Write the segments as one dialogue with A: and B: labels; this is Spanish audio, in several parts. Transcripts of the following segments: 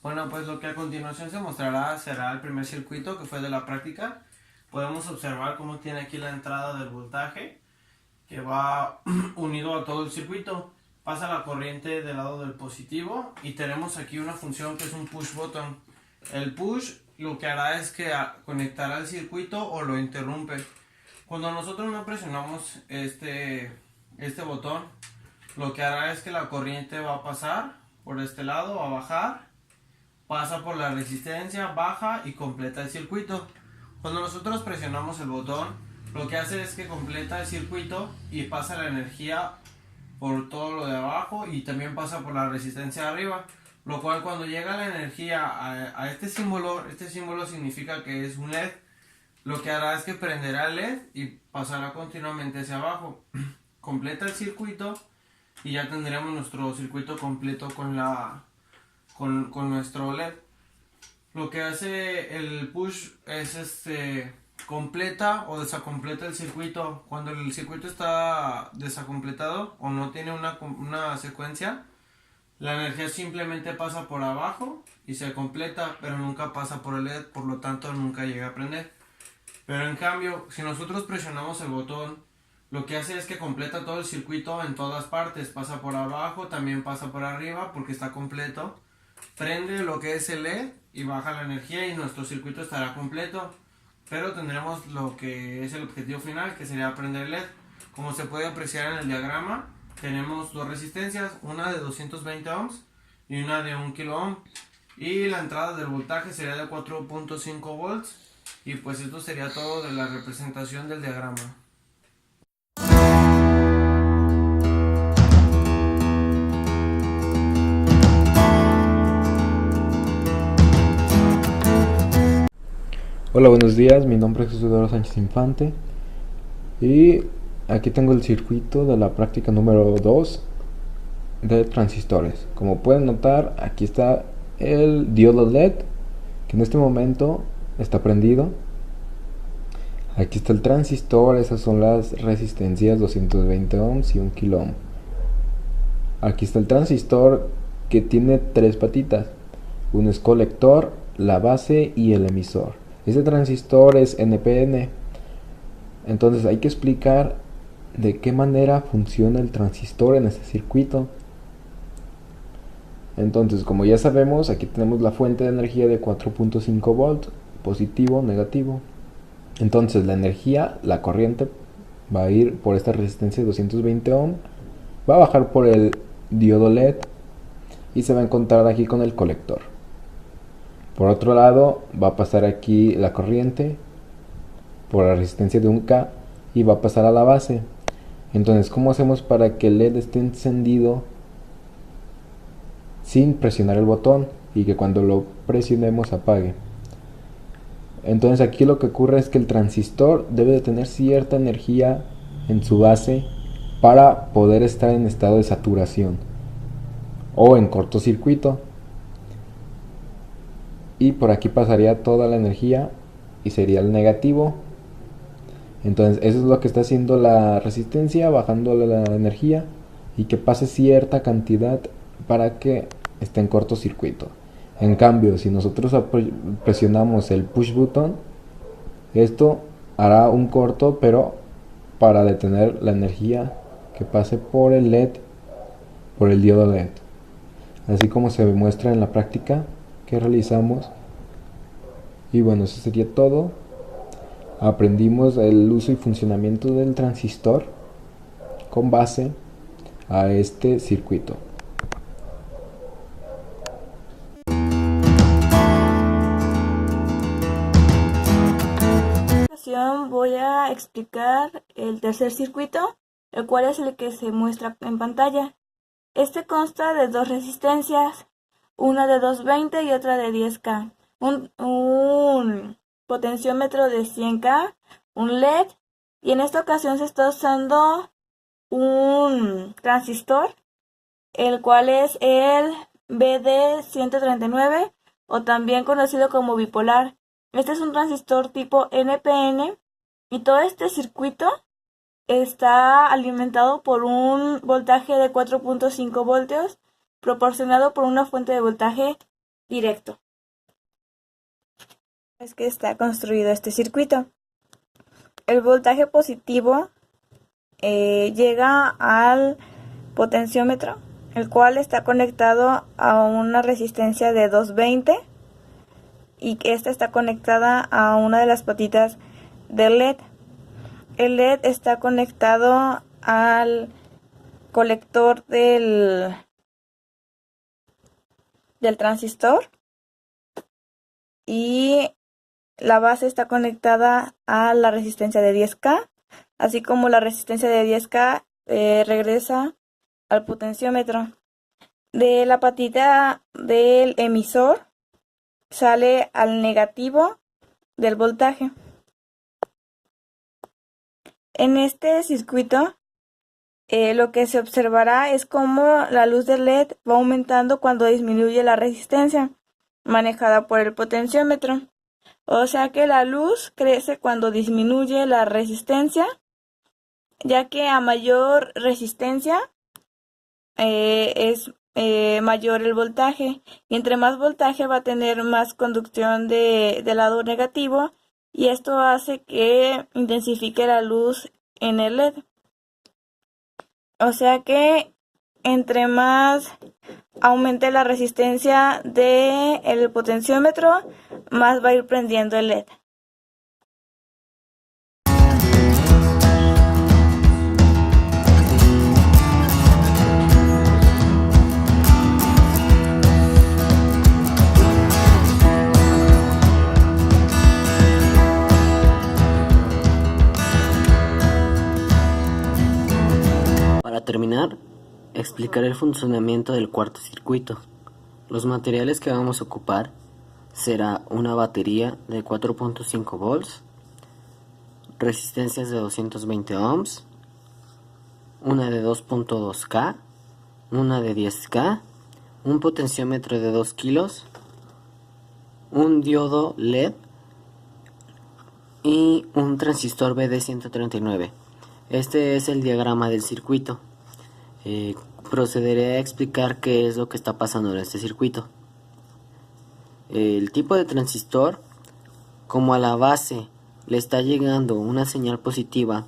A: Bueno, pues lo que a continuación se mostrará será el primer circuito que fue de la práctica. Podemos observar cómo tiene aquí la entrada del voltaje que va unido a todo el circuito. Pasa la corriente del lado del positivo y tenemos aquí una función que es un push button. El push lo que hará es que conectará el circuito o lo interrumpe. Cuando nosotros no presionamos este botón, lo que hará es que la corriente va a pasar por este lado, va a bajar, pasa por la resistencia, baja y completa el circuito. Cuando nosotros presionamos el botón, lo que hace es que completa el circuito y pasa la energía por todo lo de abajo y también pasa por la resistencia de arriba. Lo cual cuando llega la energía este símbolo significa que es un LED. Lo que hará es que prenderá el LED y pasará continuamente hacia abajo. Completa el circuito y ya tendremos nuestro circuito completo con nuestro LED. Lo que hace el push es completa o desacompleta el circuito. Cuando el circuito está desacompletado o no tiene una secuencia, la energía simplemente pasa por abajo y se completa, pero nunca pasa por el LED, por lo tanto nunca llega a prender. Pero en cambio, si nosotros presionamos el botón, lo que hace es que completa todo el circuito en todas partes. Pasa por abajo, también pasa por arriba porque está completo. Prende lo que es el LED y baja la energía y nuestro circuito estará completo. Pero tendremos lo que es el objetivo final, que sería prender el LED. Como se puede apreciar en el diagrama, tenemos dos resistencias, una de 220 ohms y una de 1 kilo ohm. Y la entrada del voltaje sería de 4.5 volts. Y pues esto sería todo de la representación del diagrama.
B: Hola, buenos días, mi nombre es Jesús Eduardo Sánchez Infante y aquí tengo el circuito de la práctica número 2 de transistores. Como pueden notar, aquí está el diodo LED que en este momento está prendido. Aquí está el transistor, esas son las resistencias 220 ohms y 1 kilo ohm. Aquí está el transistor que tiene tres patitas. Uno es colector, la base y el emisor. Este transistor es NPN. Entonces hay que explicar de qué manera funciona el transistor en este circuito. Entonces, como ya sabemos, aquí tenemos la fuente de energía de 4.5 volts, positivo, negativo. Entonces la energía, la corriente, va a ir por esta resistencia de 220 ohm, va a bajar por el diodo LED y se va a encontrar aquí con el colector. Por otro lado, va a pasar aquí la corriente por la resistencia de 1K y va a pasar a la base. Entonces, ¿cómo hacemos para que el LED esté encendido sin presionar el botón y que cuando lo presionemos apague? Entonces aquí lo que ocurre es que el transistor debe de tener cierta energía en su base para poder estar en estado de saturación o en cortocircuito, y por aquí pasaría toda la energía y sería el negativo. Entonces eso es lo que está haciendo la resistencia, bajando la energía y que pase cierta cantidad para que esté en cortocircuito. En cambio, si nosotros presionamos el push button, esto hará un corto, pero para detener la energía que pase por el LED, por el diodo LED. Así como se muestra en la práctica que realizamos. Y bueno, eso sería todo. Aprendimos el uso y funcionamiento del transistor con base a este circuito.
C: Voy a explicar el tercer circuito, el cual es el que se muestra en pantalla. Este consta de dos resistencias, una de 220 y otra de 10K, un potenciómetro de 100K, un LED, y en esta ocasión se está usando un transistor, el cual es el BD139 o también conocido como bipolar. Este es un transistor tipo NPN y todo este circuito está alimentado por un voltaje de 4.5 voltios proporcionado por una fuente de voltaje directo. Es que está construido este circuito. El voltaje positivo llega al potenciómetro, el cual está conectado a una resistencia de 220 y esta está conectada a una de las patitas del LED. El LED está conectado al colector del transistor y la base está conectada a la resistencia de 10K, así como la resistencia de 10K regresa al potenciómetro. De la patita del emisor sale al negativo del voltaje. En este circuito lo que se observará es cómo la luz del LED va aumentando cuando disminuye la resistencia manejada por el potenciómetro. O sea que la luz crece cuando disminuye la resistencia, ya que a mayor resistencia es mayor el voltaje, y entre más voltaje va a tener más conducción del lado negativo, y esto hace que intensifique la luz en el LED. O sea que entre más aumente la resistencia del potenciómetro, más va a ir prendiendo el LED.
D: Para terminar, explicaré el funcionamiento del cuarto circuito. Los materiales que vamos a ocupar será una batería de 4.5 volts, resistencias de 220 ohms, una de 2.2K, una de 10K, un potenciómetro de 2 kilos, un diodo LED y un transistor BD139. Este es el diagrama del circuito. Procederé a explicar qué es lo que está pasando en este circuito. El tipo de transistor, como a la base le está llegando una señal positiva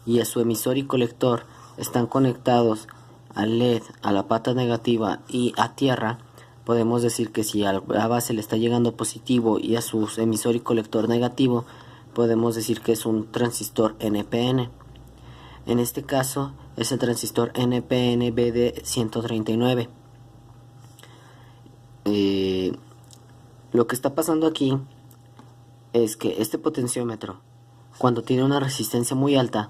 D: y a su emisor y colector están conectados al LED, a la pata negativa y a tierra, podemos decir que si a la base le está llegando positivo y a su emisor y colector negativo, podemos decir que es un transistor NPN. En este caso es el transistor NPN BD139. Lo que está pasando aquí es que este potenciómetro, cuando tiene una resistencia muy alta,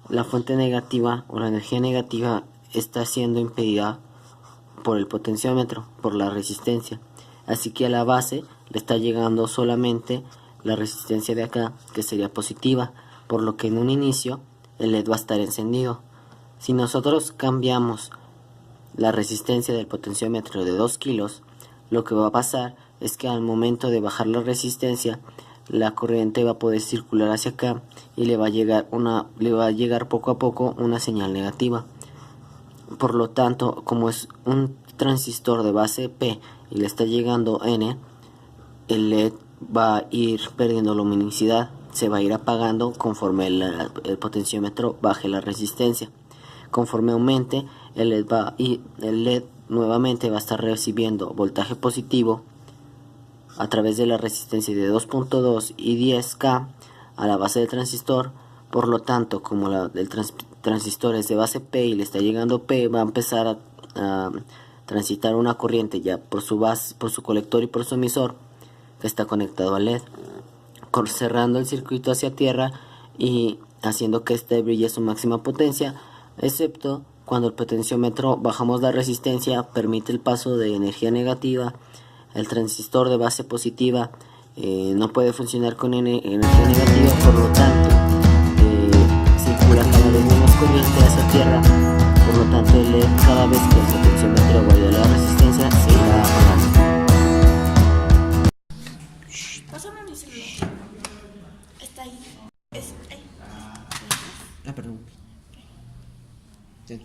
D: la fuente negativa o la energía negativa está siendo impedida por el potenciómetro, por la resistencia. Así que a la base le está llegando solamente la resistencia de acá, que sería positiva, por lo que en un inicio el LED va a estar encendido. Si nosotros cambiamos la resistencia del potenciómetro de 2 kilos, lo que va a pasar es que al momento de bajar la resistencia, la corriente va a poder circular hacia acá y le va a llegar poco a poco una señal negativa. Por lo tanto, como es un transistor de base P y le está llegando N, el LED va a ir perdiendo luminosidad, se va a ir apagando conforme el potenciómetro baje la resistencia. Conforme aumente, el LED nuevamente va a estar recibiendo voltaje positivo a través de la resistencia de 2.2 y 10K a la base del transistor. Por lo tanto, como el transistor es de base P y le está llegando P, va a empezar a transitar una corriente ya por su base, por su colector y por su emisor que está conectado al LED, cerrando el circuito hacia tierra y haciendo que este brille a su máxima potencia, excepto cuando el potenciómetro bajamos la resistencia, permite el paso de energía negativa. El transistor de base positiva no puede funcionar con energía negativa, por lo tanto circula cada vez menos corriente hacia tierra. Por lo tanto, el LED, cada vez que el potenciómetro vaya a la resistencia, se irá apagando.
C: Pásame mi celular. Está ahí. Ahí.
D: Perdón. Sí.